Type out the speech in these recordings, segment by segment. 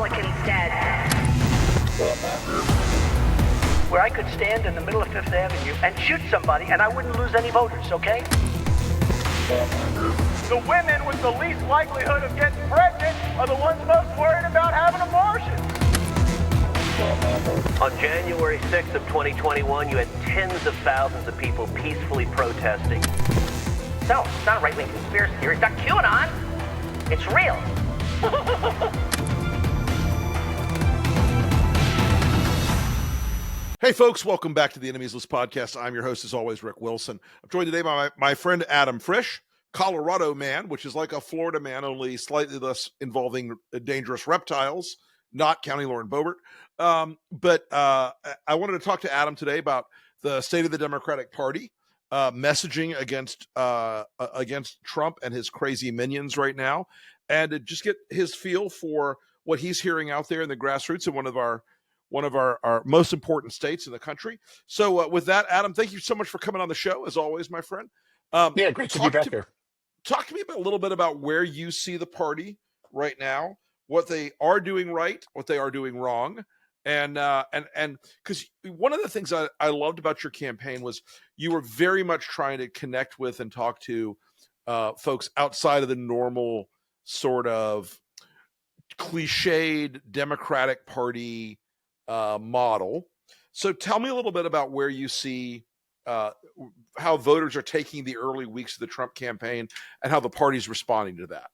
Republicans dead. Where I could stand in the middle of Fifth Avenue and shoot somebody and I wouldn't lose any voters, okay? The women with the least likelihood of getting pregnant are the ones most worried about having abortions. On January 6th of 2021, you had tens of thousands of people peacefully protesting. No, it's not a right-wing conspiracy theory. It's not QAnon. It's real. Hey, folks, welcome back to the Enemies List podcast. I'm your host, as always, Rick Wilson. I'm joined today by my friend Adam Frisch, Colorado man, which is like a Florida man, only slightly less involving dangerous reptiles, not counting Lauren Boebert. But I wanted to talk to Adam today about the state of the Democratic Party, messaging against Trump and his crazy minions right now, and to just get his feel for what he's hearing out there in the grassroots in one of our most important states in the country. So with that, Adam, thank you so much for coming on the show, as always, my friend. Yeah, great to be back here. Talk to me a little bit about where you see the party right now, what they are doing right, what they are doing wrong. And because one of the things I loved about your campaign was you were very much trying to connect with and talk to folks outside of the normal sort of cliched Democratic Party model. So tell me a little bit about where you see how voters are taking the early weeks of the Trump campaign and how the party's responding to that.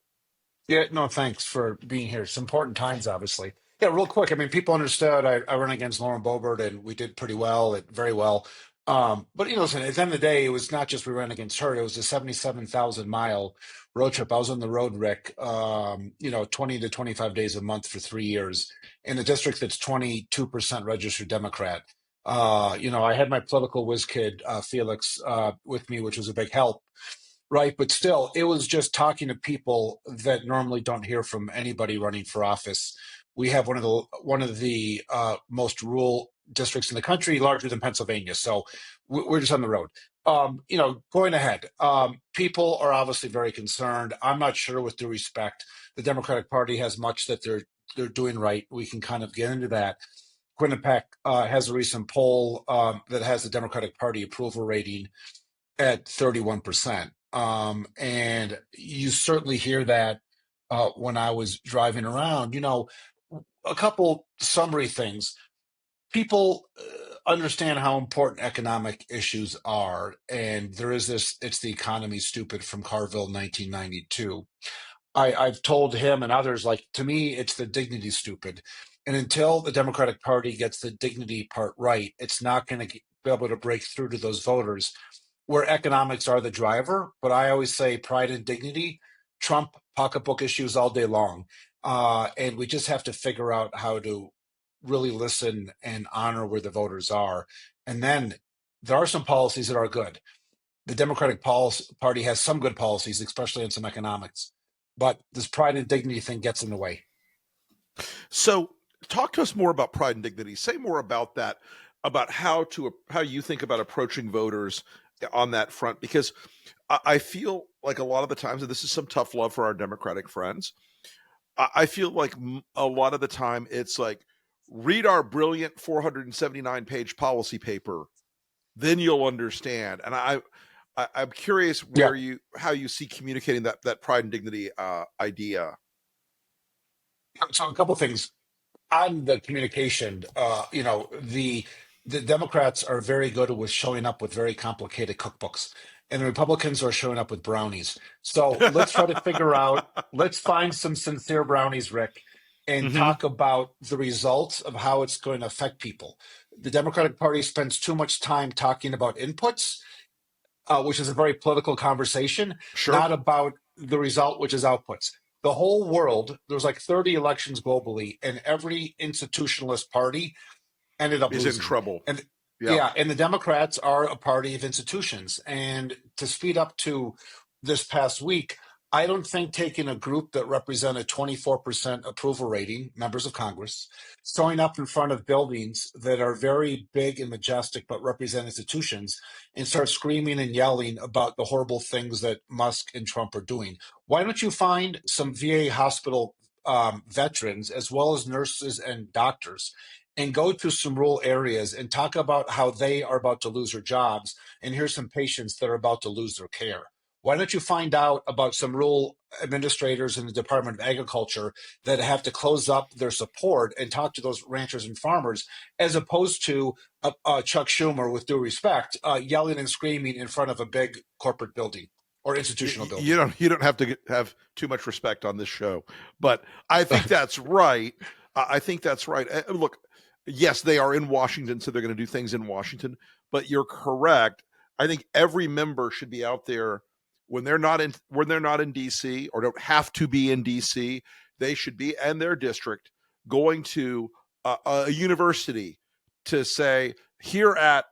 Yeah, no, thanks for being here. It's important times, obviously. Yeah, real quick. I mean, people understood I ran against Lauren Boebert and we did pretty well, very well. But, listen, at the end of the day, it was not just we ran against her. It was a 77,000-mile road trip. I was on the road, Rick, 20 to 25 days a month for 3 years in a district that's 22% registered Democrat. I had my political whiz kid, Felix, with me, which was a big help. Right. But still, it was just talking to people that normally don't hear from anybody running for office. We have one of the most rural districts in the country, larger than Pennsylvania. So we're just on the road. Going ahead, people are obviously very concerned. I'm not sure, with due respect, the Democratic Party has much that they're doing right. We can kind of get into that. Quinnipiac has a recent poll that has the Democratic Party approval rating at 31%. And you certainly hear that when I was driving around. A couple summary things. People understand how important economic issues are, and there is this, it's the economy stupid from Carville 1992. I've told him and others, like, to me, it's the dignity stupid. And until the Democratic Party gets the dignity part right, it's not going to be able to break through to those voters where economics are the driver. But I always say pride and dignity trump pocketbook issues all day long. And we just have to figure out how to really listen and honor where the voters are. And then there are some policies that are good. The Democratic Party has some good policies, especially on some economics. But this pride and dignity thing gets in the way. So talk to us more about pride and dignity. Say more about that, about how you think about approaching voters on that front, because I feel like a lot of the times, and this is some tough love for our Democratic friends, I feel like a lot of the time it's like, read our brilliant 479-page policy paper, then you'll understand. And I'm curious how you see communicating that pride and dignity idea. So a couple of things on the communication. The Democrats are very good with showing up with very complicated cookbooks, and the Republicans are showing up with brownies. So let's try to figure out, let's find some sincere brownies, Rick, and talk about the results of how it's going to affect people. The Democratic Party spends too much time talking about inputs, which is a very political conversation, not about the result, which is outputs. The whole world, there's like 30 elections globally, and every institutionalist party ended up losing. In trouble. And and the Democrats are a party of institutions. And to speed up to this past week, I don't think taking a group that represented 24% approval rating, members of Congress, showing up in front of buildings that are very big and majestic but represent institutions and start screaming and yelling about the horrible things that Musk and Trump are doing. Why don't you find some VA hospital veterans as well as nurses and doctors and go to some rural areas and talk about how they are about to lose their jobs. And here's some patients that are about to lose their care. Why don't you find out about some rural administrators in the Department of Agriculture that have to close up their support and talk to those ranchers and farmers, as opposed to Chuck Schumer, with due respect, yelling and screaming in front of a big corporate building or institutional building. You don't have to have too much respect on this show, but I think that's right. I think that's right. Look, yes, they are in Washington, so they're going to do things in Washington. But you're correct. I think every member should be out there when they're not in DC or don't have to be in DC. They should be in their district, going to a university to say, here at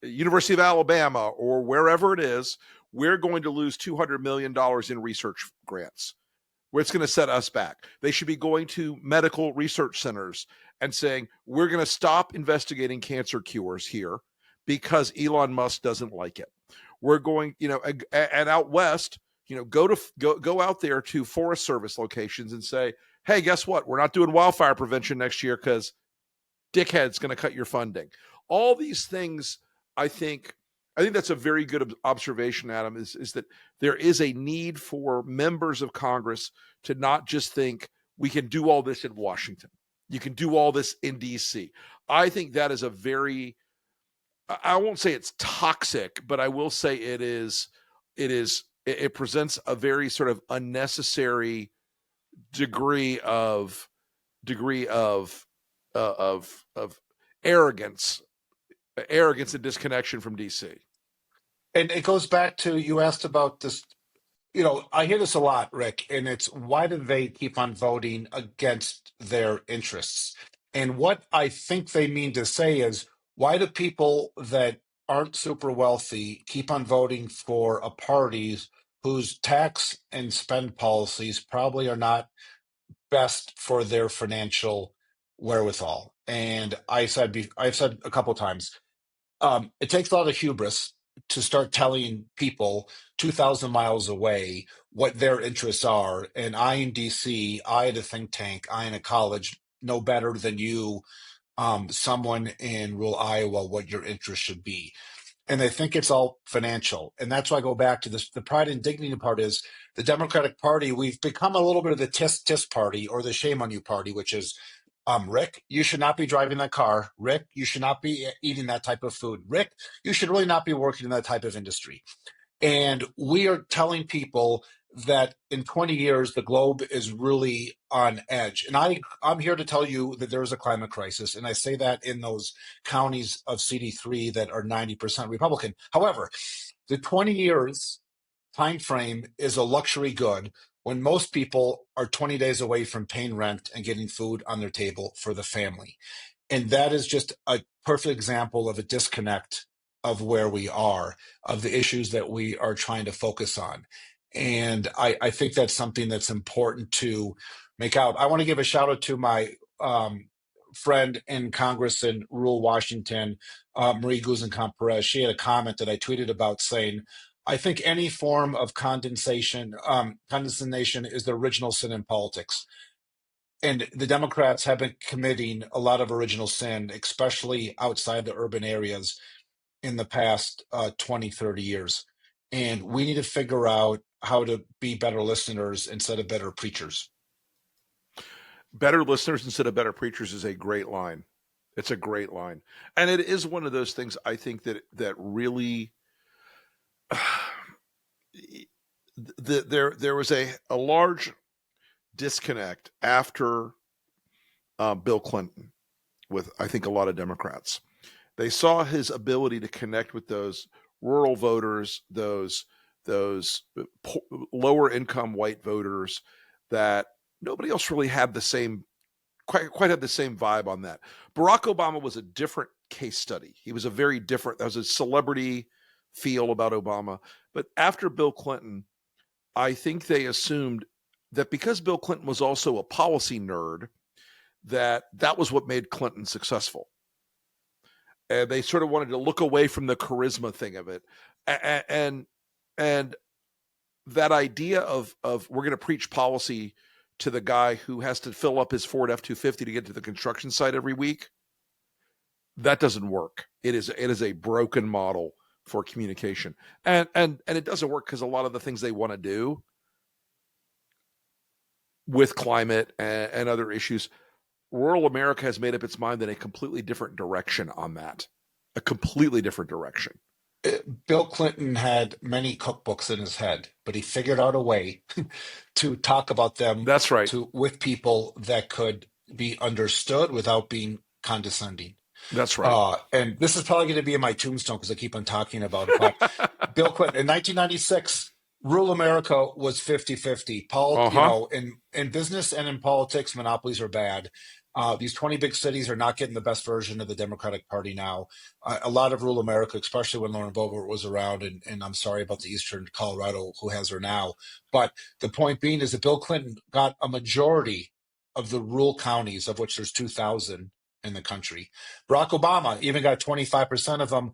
University of Alabama or wherever it is, we're going to lose $200 million in research grants, where it's going to set us back. They should be going to medical research centers and saying, we're going to stop investigating cancer cures here because Elon Musk doesn't like it. We're going, and out west, go out there to Forest Service locations and say, hey, guess what? We're not doing wildfire prevention next year because dickhead's going to cut your funding. All these things, I think that's a very good observation, Adam, is that there is a need for members of Congress to not just think we can do all this in Washington. You can do all this in DC. I think that is I won't say it's toxic, but I will say it presents a very sort of unnecessary degree of arrogance and disconnection from DC. And it goes back to, you asked about this, I hear this a lot, Rick, and it's, why do they keep on voting against their interests? And what I think they mean to say is, why do people that aren't super wealthy keep on voting for a party whose tax and spend policies probably are not best for their financial wherewithal? And I've said a couple of times, it takes a lot of hubris to start telling people 2,000 miles away what their interests are. And I in DC, I at a think tank, I in a college, know better than you, someone in rural Iowa, what your interest should be. And they think it's all financial. And that's why I go back to this. The pride and dignity part is the Democratic Party. We've become a little bit of the tisk party, or the shame on you party, which is, Rick, you should not be driving that car. Rick, you should not be eating that type of food. Rick, you should really not be working in that type of industry. And we are telling people that in 20 years, the globe is really on edge. And I'm here to tell you that there is a climate crisis. And I say that in those counties of CD3 that are 90% Republican. However, the 20 years time frame is a luxury good when most people are 20 days away from paying rent and getting food on their table for the family. And that is just a perfect example of a disconnect of where we are, of the issues that we are trying to focus on. And I think that's something that's important to make out. I want to give a shout out to my friend in Congress in rural Washington, Marie Guzman-Perez. She had a comment that I tweeted about saying, I think any form of condescension is the original sin in politics. And the Democrats have been committing a lot of original sin, especially outside the urban areas, in the past 20, 30 years. And we need to figure out how to be better listeners instead of better preachers. Better listeners instead of better preachers is a great line. It's a great line. And it is one of those things, I think, that really there was a large disconnect after Bill Clinton with, I think, a lot of Democrats. They saw his ability to connect with those rural voters, those lower income white voters that nobody else really had the same, quite had the same vibe on that. Barack Obama was a different case study. He was there was a celebrity feel about Obama. But after Bill Clinton, I think they assumed that because Bill Clinton was also a policy nerd, that was what made Clinton successful. And they sort of wanted to look away from the charisma thing of it. And that idea of we're going to preach policy to the guy who has to fill up his Ford F-250 to get to the construction site every week. That doesn't work. It is a broken model for communication, and it doesn't work because a lot of the things they want to do with climate and other issues, rural America has made up its mind in a completely different direction on that. A completely different direction. Bill Clinton had many cookbooks in his head, but he figured out a way to talk about them That's right. with people that could be understood without being condescending. That's right. And this is probably going to be in my tombstone because I keep on talking about it. But Bill Clinton in 1996, rural America was 50-50. In business and in politics, monopolies are bad. These 20 big cities are not getting the best version of the Democratic Party now. A lot of rural America, especially when Lauren Boebert was around, and I'm sorry about the Eastern Colorado who has her now. But the point being is that Bill Clinton got a majority of the rural counties, of which there's 2,000 in the country. Barack Obama even got 25% of them.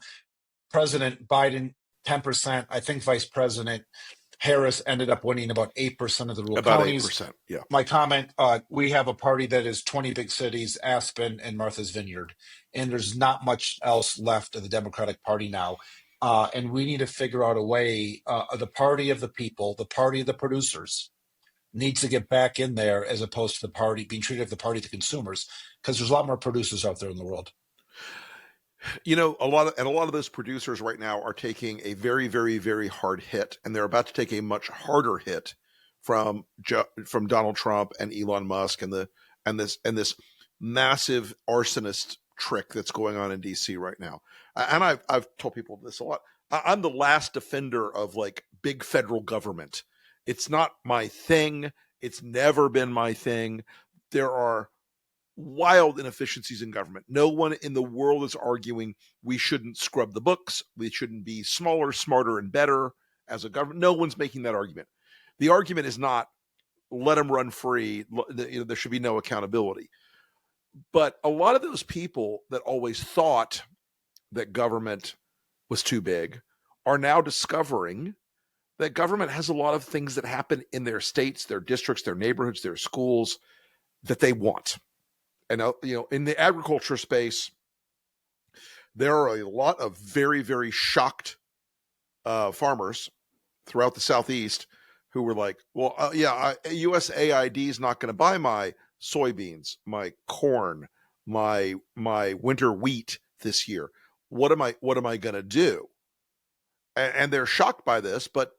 President Biden, 10%. I think Vice President Harris ended up winning about 8% of the rural counties. About 8%, yeah. My comment, we have a party that is 20 big cities, Aspen and Martha's Vineyard, and there's not much else left of the Democratic Party now. And we need to figure out a way, the party of the people, the party of the producers, needs to get back in there as opposed to the party being treated as the party of the consumers, because there's a lot more producers out there in the world. A lot of those producers right now are taking a very, very, very hard hit, and they're about to take a much harder hit from Donald Trump and Elon Musk and this massive arsonist trick that's going on in DC right now. And I've told people this a lot. I'm the last defender of like big federal government. It's not my thing. It's never been my thing. There are wild inefficiencies in government. No one in the world is arguing we shouldn't scrub the books. We shouldn't be smaller, smarter, and better as a government. No one's making that argument. The argument is not let them run free. There should be no accountability. But a lot of those people that always thought that government was too big are now discovering that government has a lot of things that happen in their states, their districts, their neighborhoods, their schools that they want. And, in the agriculture space, there are a lot of very, very shocked farmers throughout the Southeast who were like, well, USAID is not going to buy my soybeans, my corn, my winter wheat this year. What am I going to do? And they're shocked by this, but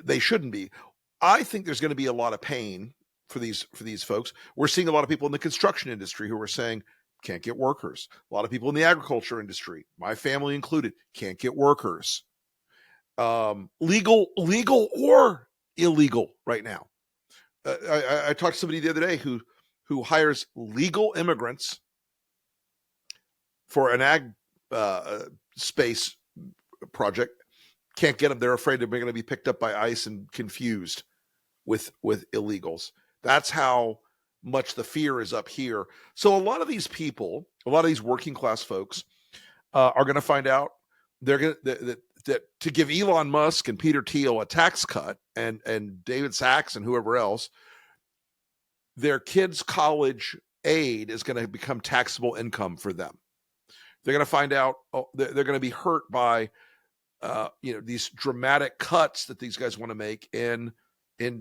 they shouldn't be. I think there's going to be a lot of pain for these folks. We're seeing a lot of people in the construction industry who are saying can't get workers. A lot of people in the agriculture industry, my family included, can't get workers. Legal or illegal right now. I talked to somebody the other day who hires legal immigrants for an ag space project. Can't get them. They're afraid they're going to be picked up by ICE and confused with illegals. That's how much the fear is up here. So a lot of these people, a lot of these working class folks, are going to find out they're going that to give Elon Musk and Peter Thiel a tax cut and David Sachs and whoever else, their kids' college aid is going to become taxable income for them. They're going to find out they're going to be hurt by these dramatic cuts that these guys want to make in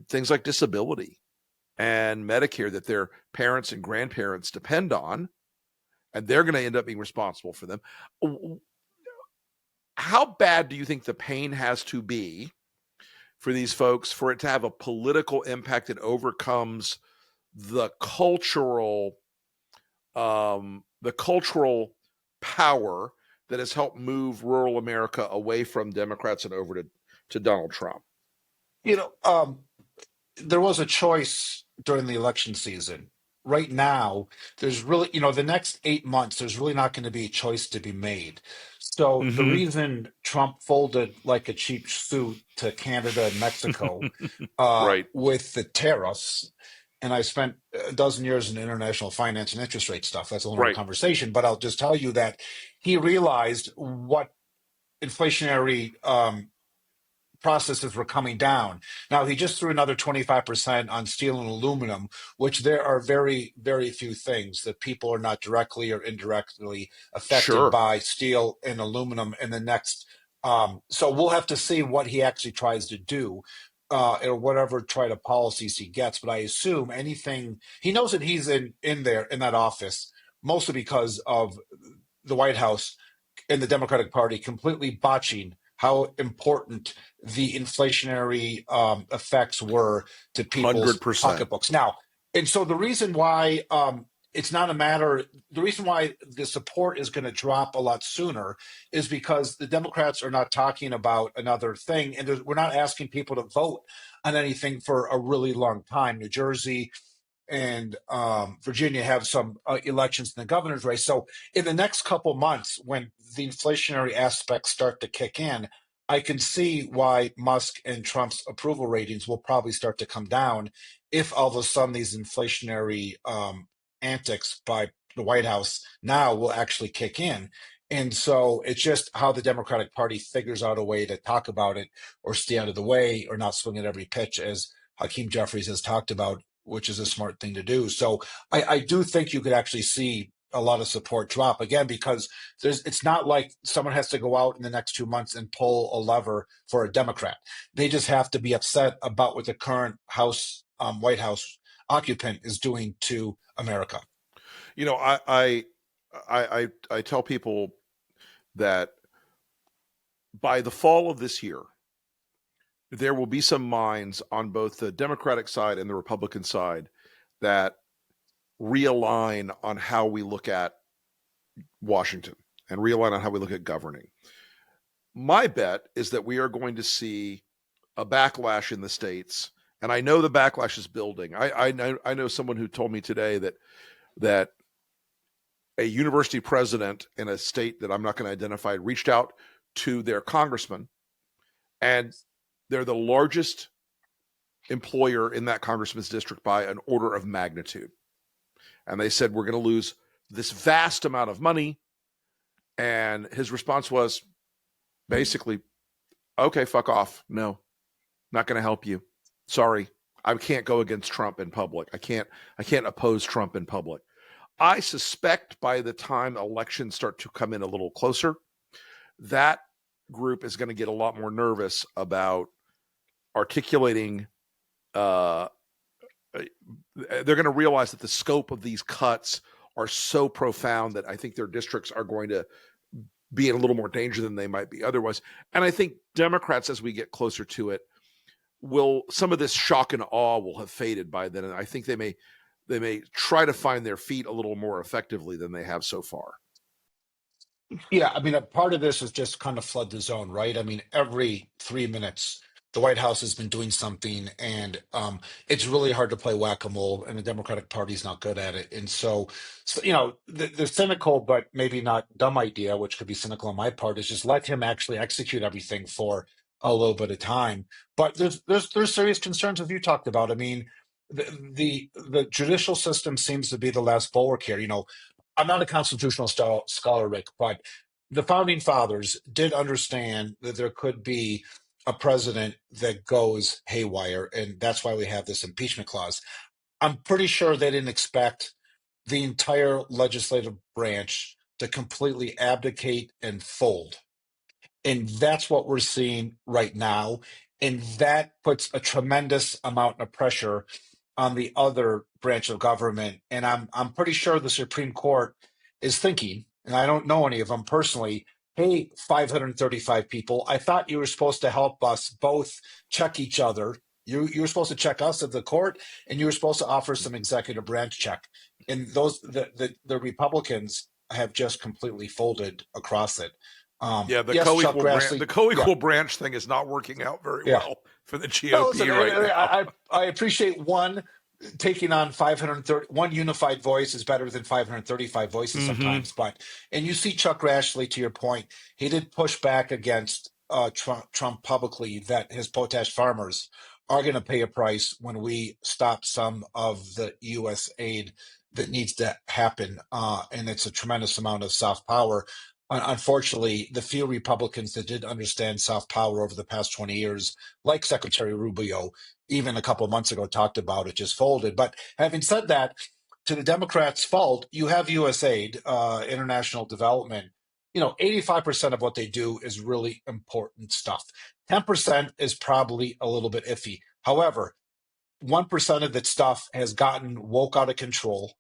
things like disability and Medicare that their parents and grandparents depend on, and they're going to end up being responsible for them. How bad do you think the pain has to be for these folks for it to have a political impact that overcomes the cultural power that has helped move rural America away from Democrats and over to Donald Trump? There was a choice during the election season. Right now, there's really, the next 8 months, there's really not going to be a choice to be made. So the reason Trump folded like a cheap suit to Canada and Mexico right. with the tariffs, and I spent a dozen years in international finance and interest rate stuff. That's a little right. conversation, but I'll just tell you that he realized what inflationary processes were coming down. Now, he just threw another 25% on steel and aluminum, which there are very, very few things that people are not directly or indirectly affected Sure. by steel and aluminum in the next. So we'll have to see what he actually tries to do. Or whatever try to policies he gets, but I assume anything he knows that he's in there in that office mostly because of the White House and the Democratic Party completely botching how important the inflationary effects were to people's 100%. pocketbooks. Now, and so the reason why it's not a matter, the reason why the support is going to drop a lot sooner is because the Democrats are not talking about another thing, and we're not asking people to vote on anything for a really long time. New Jersey and Virginia have some elections in the governor's race. So in the next couple months, when the inflationary aspects start to kick in, I can see why Musk and Trump's approval ratings will probably start to come down if all of a sudden these inflationary antics by the White House now will actually kick in. And so it's just how the Democratic Party figures out a way to talk about it or stay out of the way or not swing at every pitch, as Hakeem Jeffries has talked about, which is a smart thing to do. So I do think you could actually see a lot of support drop again, because it's not like someone has to go out in the next 2 months and pull a lever for a Democrat. They just have to be upset about what the current House, White House occupant is doing to America. You know, I tell people that by the fall of this year, there will be some minds on both the Democratic side and the Republican side that realign on how we look at Washington and realign on how we look at governing. My bet is that we are going to see a backlash in the states, and I know the backlash is building. I know someone who told me today that a university president in a state that I'm not going to identify reached out to their congressman, and they're the largest employer in that congressman's district by an order of magnitude. And they said, we're going to lose this vast amount of money. And his response was basically, okay, fuck off. No, not going to help you. Sorry. I can't go against Trump in public. I can't oppose Trump in public. I suspect by the time elections start to come in a little closer, that group is going to get a lot more nervous about articulating. They're going to realize that the scope of these cuts are so profound that I think their districts are going to be in a little more danger than they might be otherwise. And I think Democrats, as we get closer to it, some of this shock and awe will have faded by then. And I think they may try to find their feet a little more effectively than they have so far. Yeah, I mean, a part of this is just kind of flood the zone, right? I mean, every 3 minutes, the White House has been doing something, and it's really hard to play whack-a-mole, and the Democratic Party is not good at it. And so the cynical but maybe not dumb idea, which could be cynical on my part, is just let him actually execute everything for a little bit of time. But there's serious concerns, as you talked about. I mean, the judicial system seems to be the last bulwark here. I'm not a constitutional scholar, Rick, but the founding fathers did understand that there could be a president that goes haywire, and that's why we have this impeachment clause. I'm pretty sure they didn't expect the entire legislative branch to completely abdicate and fold. And that's what we're seeing right now. And that puts a tremendous amount of pressure on the other branch of government. And I'm pretty sure the Supreme Court is thinking, and I don't know any of them personally, hey, 535 people, I thought you were supposed to help us both check each other. You were supposed to check us at the court, and you were supposed to offer some executive branch check. And the Republicans have just completely folded across it. The co-equal branch thing is not working out very well for the GOP now. I appreciate one taking on 530. One unified voice is better than 535 voices sometimes. And you see Chuck Grassley, to your point, he did push back against Trump publicly that his potash farmers are going to pay a price when we stop some of the U.S. aid that needs to happen. And it's a tremendous amount of soft power. unfortunately, the few Republicans that did understand soft power over the past 20 years, like Secretary Rubio, even a couple of months ago talked about it, just folded. But having said that, to the Democrats' fault, you have USAID, international development. 85% of what they do is really important stuff. 10% is probably a little bit iffy. However, 1% of that stuff has gotten woke out of control,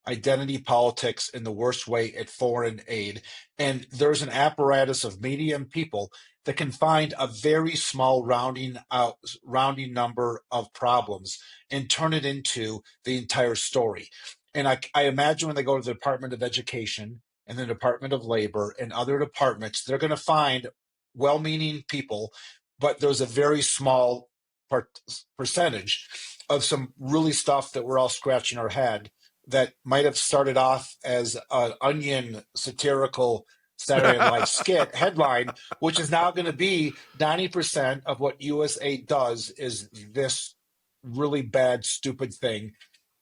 identity politics in the worst way at foreign aid. And there's an apparatus of media and people that can find a very small rounding number of problems and turn it into the entire story. And I imagine when they go to the Department of Education and the Department of Labor and other departments, they're going to find well-meaning people, but there's a very small percentage of some really stuff that we're all scratching our head that might have started off as an Onion satirical Saturday Night Live skit headline, which is now going to be 90% of what USA does is this really bad, stupid thing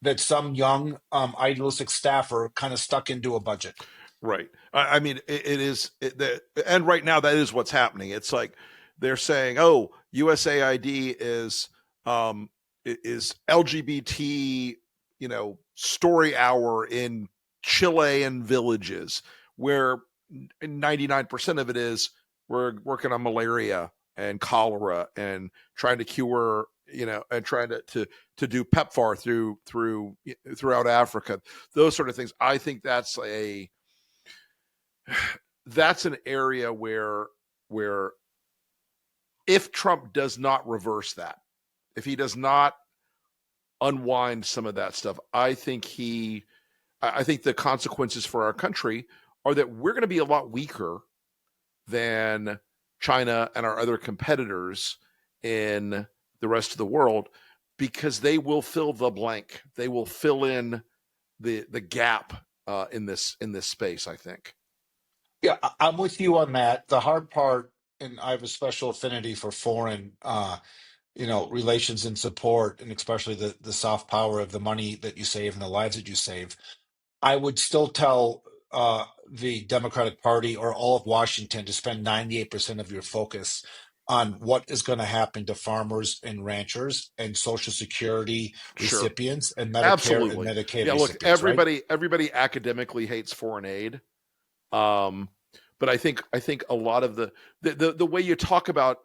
that some young idealistic staffer kind of stuck into a budget. Right. I mean, it is, and right now that is what's happening. It's like they're saying, "Oh, USAID is LGBT, story hour in Chilean villages, where 99% of it is we're working on malaria and cholera and trying to cure, and trying to do PEPFAR throughout Africa, those sort of things." I think that's an area where if Trump does not reverse that, if he does not unwind some of that stuff, I think the consequences for our country are that we're going to be a lot weaker than China and our other competitors in the rest of the world, because they will fill the blank. They will fill in the gap in this space, I think. Yeah, I'm with you on that. The hard part, and I have a special affinity for foreign, relations and support, and especially the soft power of the money that you save and the lives that you save. I would still tell the Democratic Party or all of Washington to spend 98% of your focus on what is going to happen to farmers and ranchers and Social Security recipients and Medicare Absolutely. and Medicaid yeah, recipients. Look, everybody academically hates foreign aid. But I think a lot of the way you talk about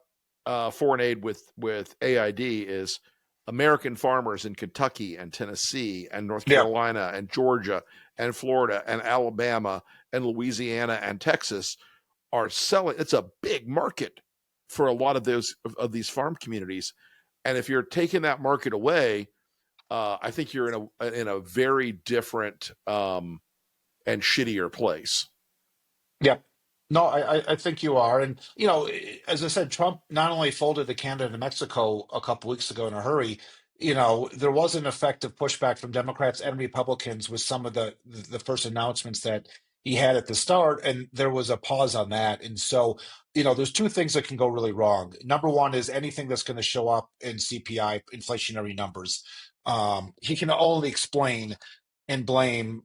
foreign aid with AID is American farmers in Kentucky and Tennessee and North Carolina and Georgia and Florida and Alabama and Louisiana and Texas are selling. It's a big market for a lot of these farm communities, and if you're taking that market away, I think you're in a very different and shittier place. Yeah. No, I think you are. And, as I said, Trump not only folded the Canada and Mexico a couple weeks ago in a hurry, there was an effective pushback from Democrats and Republicans with some of the first announcements that he had at the start, and there was a pause on that. And so, there's two things that can go really wrong. Number one is anything that's going to show up in CPI, inflationary numbers. He can only explain and blame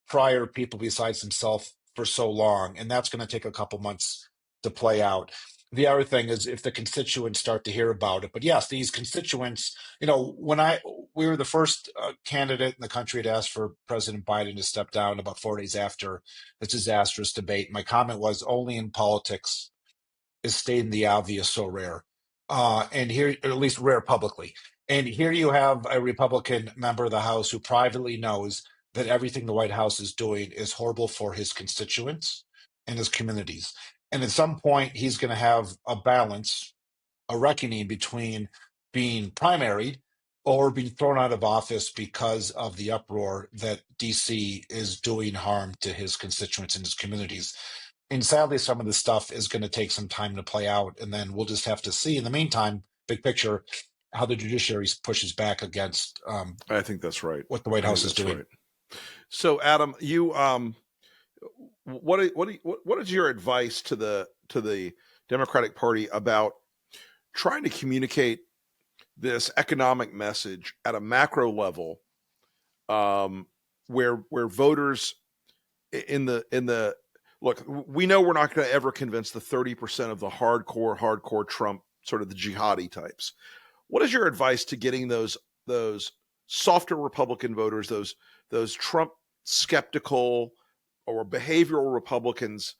prior people besides himself for so long, and that's going to take a couple months to play out. The other thing is if the constituents start to hear about it. But yes, these constituents, when we were the first candidate in the country to ask for President Biden to step down about 4 days after this disastrous debate, my comment was only in politics is stating the obvious so rare. And here, or at least rare publicly. And here you have a Republican member of the House who privately knows that everything the White House is doing is horrible for his constituents and his communities. And at some point, he's going to have a balance, a reckoning between being primaried or being thrown out of office because of the uproar that DC is doing harm to his constituents and his communities. And sadly, some of this stuff is going to take some time to play out. And then we'll just have to see, in the meantime, big picture, how the judiciary pushes back against I think that's right. What the White House is doing. Right. So, Adam, you what is your advice to the Democratic Party about trying to communicate this economic message at a macro level, where voters in the look, we know we're not going to ever convince the 30% of the hardcore Trump, sort of the jihadi types. What is your advice to getting those softer Republican voters, those Trump skeptical or behavioral Republicans,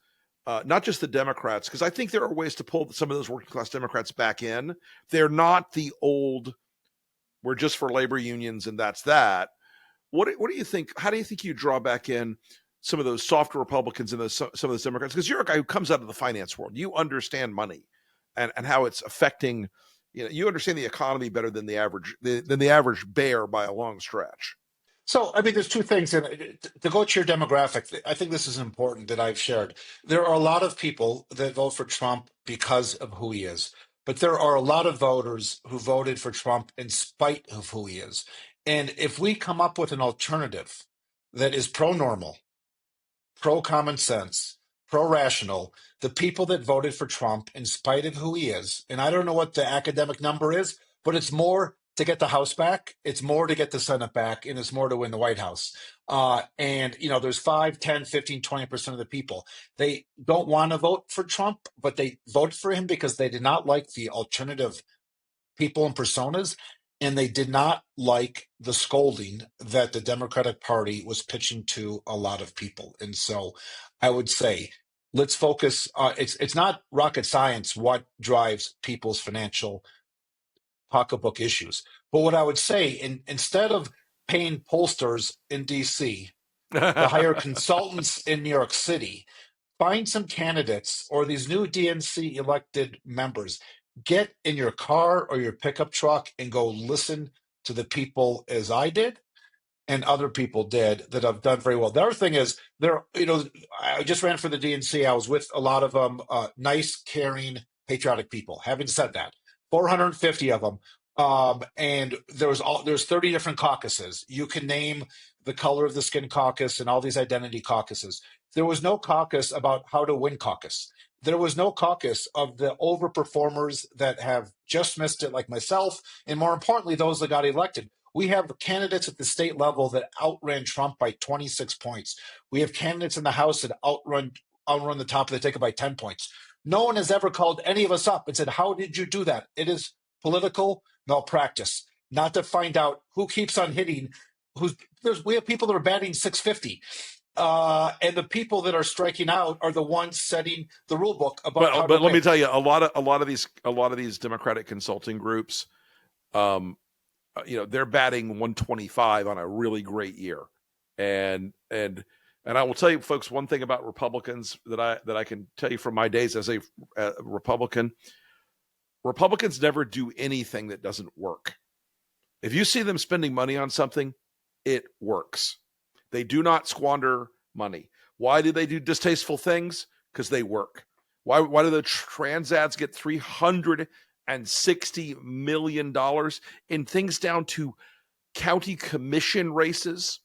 not just the Democrats? Because I think there are ways to pull some of those working class Democrats back in. They're not the old, we're just for labor unions and that's that. What do you think? How do you think you draw back in some of those softer Republicans and some of those Democrats? Because you're a guy who comes out of the finance world. You understand money and how it's affecting. You understand the economy better than the average bear by a long stretch. So, I mean, there's two things. And to go to your demographic, I think this is important that I've shared. There are a lot of people that vote for Trump because of who he is. But there are a lot of voters who voted for Trump in spite of who he is. And if we come up with an alternative that is pro-normal, pro-common sense, pro-rational, the people that voted for Trump in spite of who he is, and I don't know what the academic number is, but it's more to get the House back, it's more to get the Senate back, and it's more to win the White House. And, there's 5, 10, 15, 20% of the people. They don't want to vote for Trump, but they voted for him because they did not like the alternative people and personas, and they did not like the scolding that the Democratic Party was pitching to a lot of people. And so I would say, let's focus. It's not rocket science what drives people's financial pocketbook issues. But what I would say, instead of paying pollsters in D.C. to hire consultants in New York City, find some candidates or these new DNC elected members. Get in your car or your pickup truck and go listen to the people as I did and other people did that have done very well. The other thing is I just ran for the DNC. I was with a lot of them, nice, caring, patriotic people. Having said that, 450 of them. And there's 30 different caucuses. You can name the color of the skin caucus and all these identity caucuses. There was no caucus about how to win caucus. There was no caucus of the overperformers that have just missed it, like myself, and more importantly, those that got elected. We have candidates at the state level that outran Trump by 26 points. We have candidates in the House that outrun the top of the ticket by 10 points. No one has ever called any of us up and said, how did you do that? It is political malpractice, not to find out who keeps on hitting. We have people that are batting 650. And the people that are striking out are the ones setting the rule book about how to but let win. me tell you, a lot of these Democratic consulting groups, they're batting 125 on a really great year, and I will tell you, folks, one thing about Republicans that I can tell you from my days as a Republican. Republicans never do anything that doesn't work. If you see them spending money on something, it works. They do not squander money. Why do they do distasteful things? Because they work. Why do the trans ads get $360 million in things down to county commission races?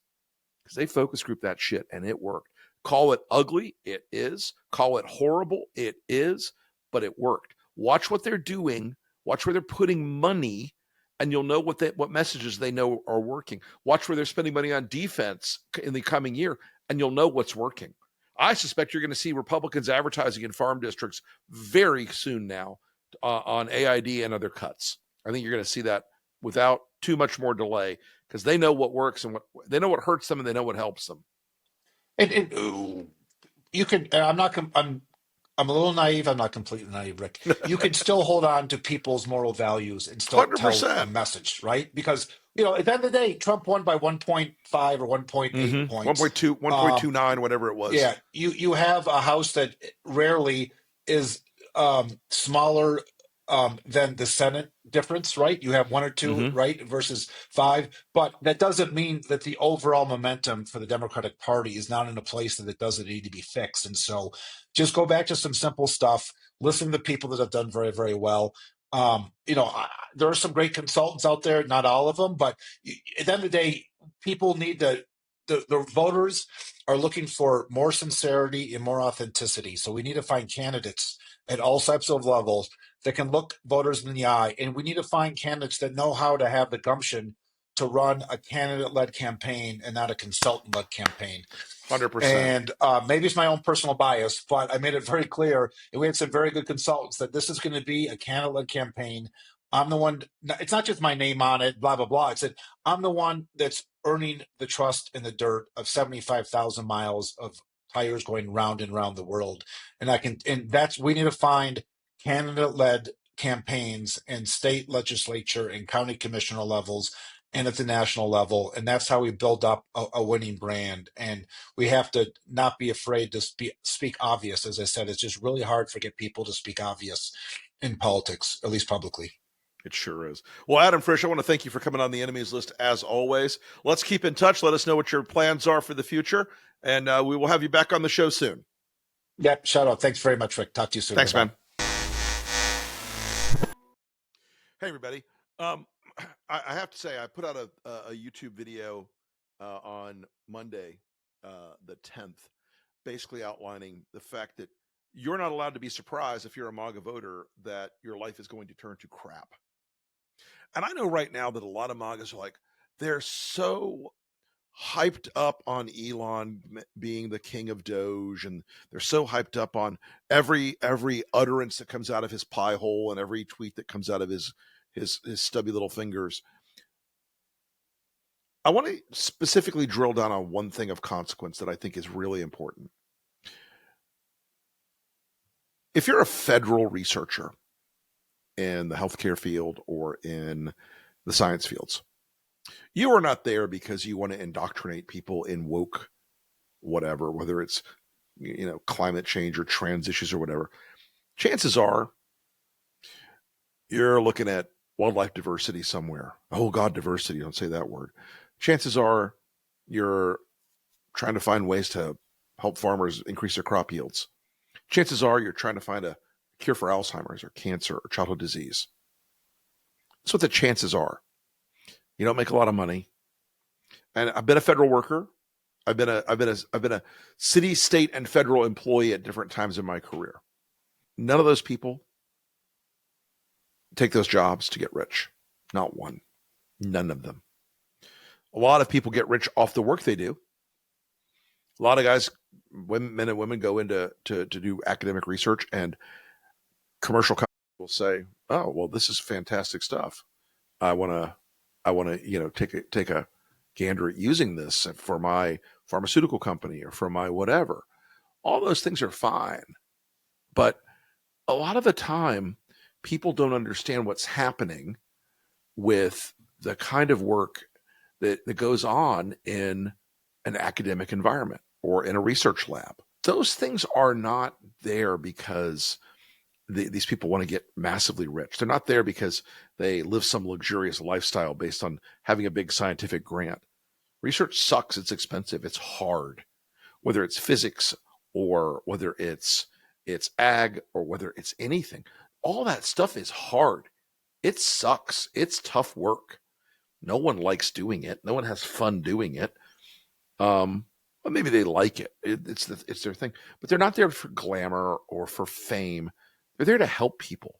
Because they focus group that shit and it worked. Call it ugly, it is. Call it horrible, it is. But it worked. Watch what they're doing. Watch where they're putting money, and you'll know what messages they know are working. Watch where they're spending money on defense in the coming year, and you'll know what's working. I suspect you're going to see Republicans advertising in farm districts very soon now on AID and other cuts. I think you're going to see that without too much more delay because they know what works and they know what hurts them and they know what helps them. And you can. I'm a little naive. I'm not completely naive, Rick. You can still hold on to people's moral values and still 100%. tell a message, right? Because, at the end of the day, Trump won by 1.5 or 1.8 points. 1.2, 1.29, whatever it was. Yeah. You have a House that rarely is smaller than the Senate difference, right? You have 1 or 2, right, versus 5. But that doesn't mean that the overall momentum for the Democratic Party is not in a place that it doesn't need to be fixed. And so just go back to some simple stuff. Listen to the people that have done very, very well. There are some great consultants out there, not all of them, but at the end of the day, people need the voters are looking for more sincerity and more authenticity. So we need to find candidates at all types of levels that can look voters in the eye. And we need to find candidates that know how to have the gumption to run a candidate-led campaign and not a consultant-led campaign. 100%. And maybe it's my own personal bias, but I made it very clear, and we had some very good consultants, that this is going to be a candidate-led campaign. I'm the one, it's not just my name on it, blah, blah, blah. It's that I'm the one that's earning the trust in the dirt of 75,000 miles of tires going round and round the world. And we need to find candidate-led campaigns in state legislature and county commissioner levels and at the national level. And that's how we build up a winning brand. And we have to not be afraid to speak obvious. As I said, it's just really hard to get people to speak obvious in politics, at least publicly. It sure is. Well, Adam Frisch, I want to thank you for coming on the enemies list as always. Let's keep in touch. Let us know what your plans are for the future, and we will have you back on the show soon. Yeah, shout out. Thanks very much, Rick. Talk to you soon. Thanks, Bye-bye. man. Hey, everybody. I have to say, I put out a YouTube video on Monday, the 10th, basically outlining the fact that you're not allowed to be surprised if you're a MAGA voter that your life is going to turn to crap. And I know right now that a lot of MAGAs are like, they're so hyped up on Elon being the king of Doge, and they're so hyped up on every utterance that comes out of his pie hole and every tweet that comes out of his stubby little fingers. I want to specifically drill down on one thing of consequence that I think is really important. If you're a federal researcher in the healthcare field or in the science fields, you are not there because you want to indoctrinate people in woke whatever, whether it's climate change or trans issues or whatever. Chances are you're looking at wildlife diversity somewhere. Oh God, diversity, don't say that word. Chances are you're trying to find ways to help farmers increase their crop yields. Chances are you're trying to find a cure for Alzheimer's or cancer or childhood disease. That's what the chances are. You don't make a lot of money. And I've been a federal worker. I've been a city, state, and federal employee at different times in my career. None of those people take those jobs to get rich. Not one. None of them. A lot of people get rich off the work they do. A lot of guys, men and women, go into to do academic research, and commercial companies will say, "Oh, well, this is fantastic stuff. I want to, take a gander at using this for my pharmaceutical company or for my whatever." All those things are fine, but a lot of the time, people don't understand what's happening with the kind of work that goes on in an academic environment or in a research lab. Those things are not there because these people want to get massively rich. They're not there because they live some luxurious lifestyle based on having a big scientific grant. Research sucks. It's expensive. It's hard. Whether it's physics or whether it's ag or whether it's anything, all that stuff is hard. It sucks. It's tough work. No one likes doing it. No one has fun doing it. Well, maybe they like it. It's their thing. But they're not there for glamour or for fame. They're there to help people.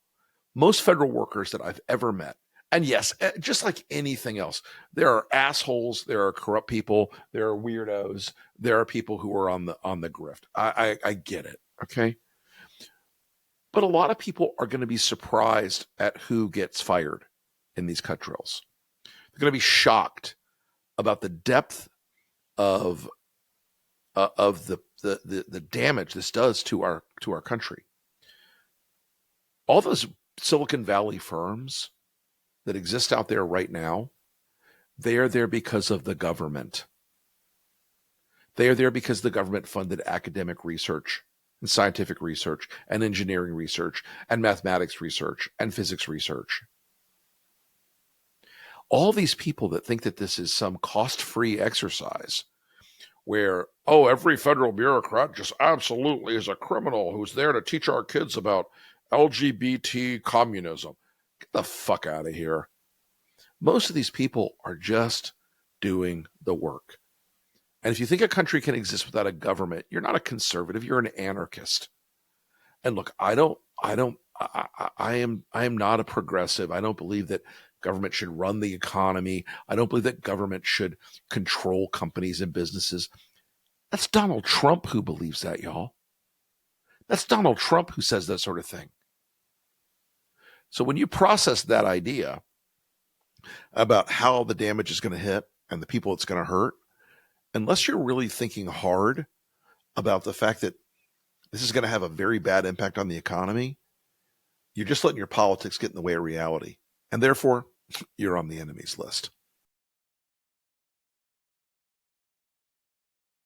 Most federal workers that I've ever met, and yes, just like anything else, there are assholes, there are corrupt people, there are weirdos, there are people who are on the grift. I get it, okay? But a lot of people are going to be surprised at who gets fired in these cut drills. They're going to be shocked about the depth of the damage this does to our country. All those Silicon Valley firms that exist out there right now, they are there because of the government. They are there because the government funded academic research and scientific research and engineering research and mathematics research and physics research. All these people that think that this is some cost-free exercise where, every federal bureaucrat just absolutely is a criminal who's there to teach our kids about LGBT communism. Get the fuck out of here. Most of these people are just doing the work. And if you think a country can exist without a government, you're not a conservative, you're an anarchist. And look, I am not a progressive. I don't believe that government should run the economy. I don't believe that government should control companies and businesses. That's Donald Trump who believes that, y'all. That's Donald Trump who says that sort of thing. So when you process that idea about how the damage is going to hit and the people it's going to hurt, unless you're really thinking hard about the fact that this is going to have a very bad impact on the economy, you're just letting your politics get in the way of reality. And therefore, you're on the enemies list.